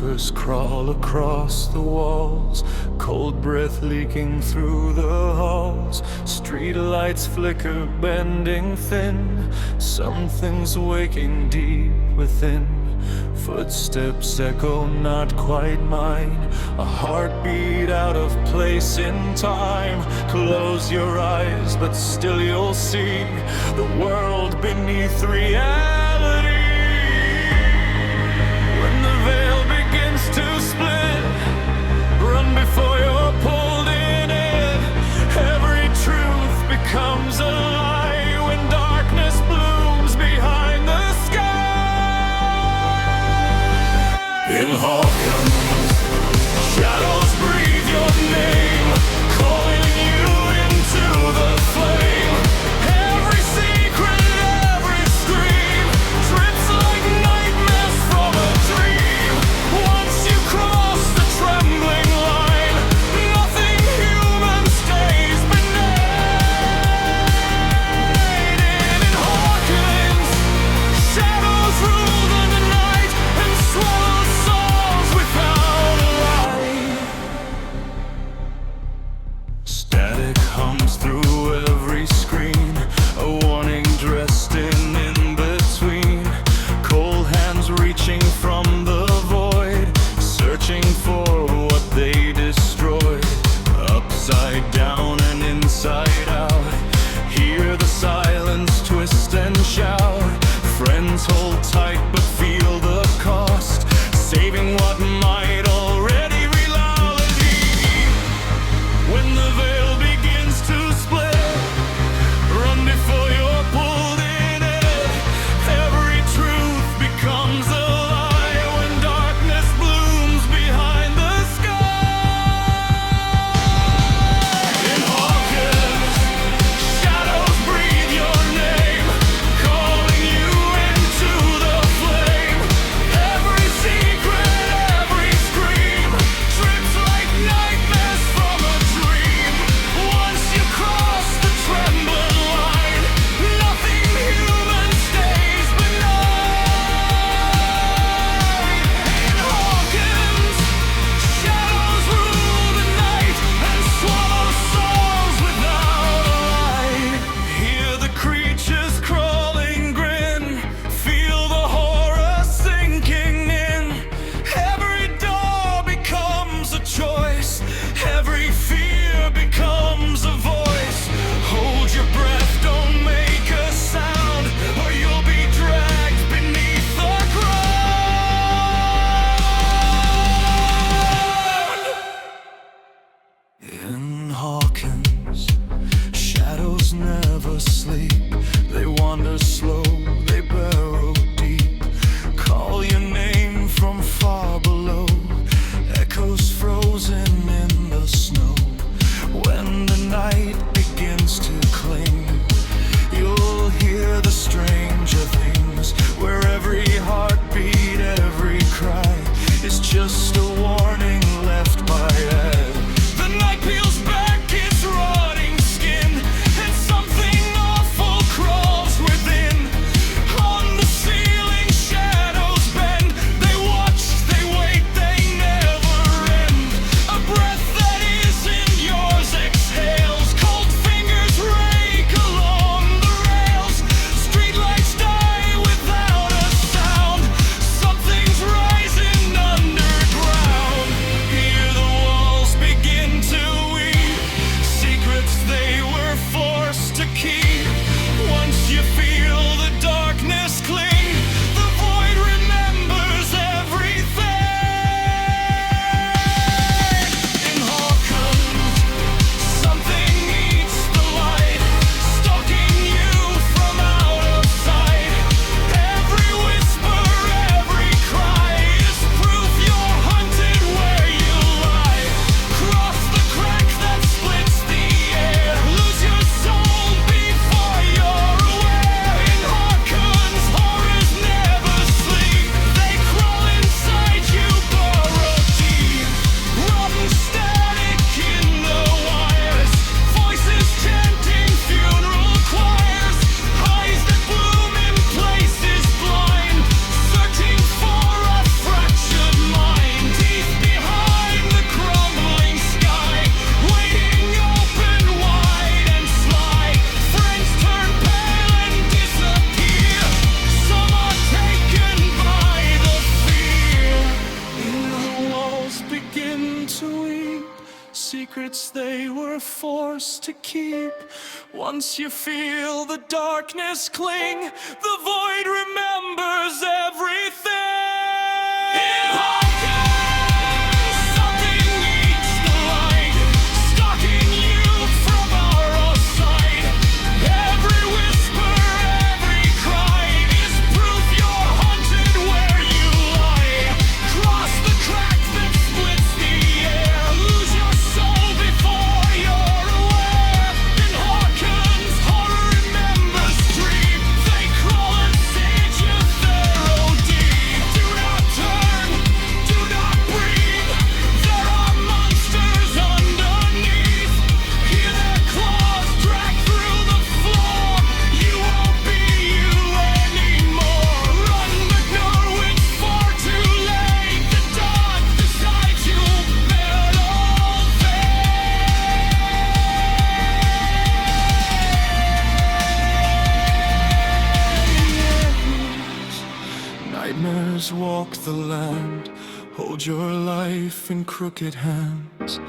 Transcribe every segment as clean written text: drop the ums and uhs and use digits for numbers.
whispers crawl across the walls, cold breath leaking through the halls. Street lights flicker, bending thin. Something's waking deep within. Footsteps echo, not quite mine. A heartbeat out of place in time. Close your eyes, but still you'll see the world beneath reality. When the veil begins to split, run before you're pulled in it. Every truth becomes a lie when darkness blooms behind the sky. In Hawkins, shadows breathe your name, calling you into the flame. Every secret, every scream sweet secrets they were forced to keep. Once you feel the darkness cling, the void remembers everything. In Hawkins, something eats the light, stalking you from our side. Every whisper, every cry is proof you're haunted where you lie. Cross the crack that splits the air, lose your soul before you're aware. In Hawkins, horror remembers dream. They crawl and sage you thorough deep. Do not turn, do not breathe. There are monsters underneath. Hear their claws drag through the floor. You won't be you anymore. Run, but know it's far too late. The dark decides you'll bear all fate. Nightmares walk the land, hold your life in crooked hands.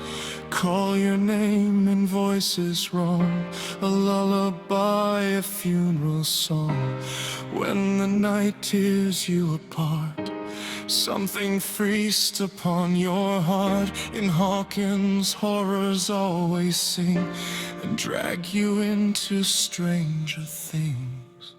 Call your name in voices wrong, a lullaby, a funeral song. When the night tears you apart, something feast upon your heart. In Hawkins, horrors always sing and drag you into stranger things.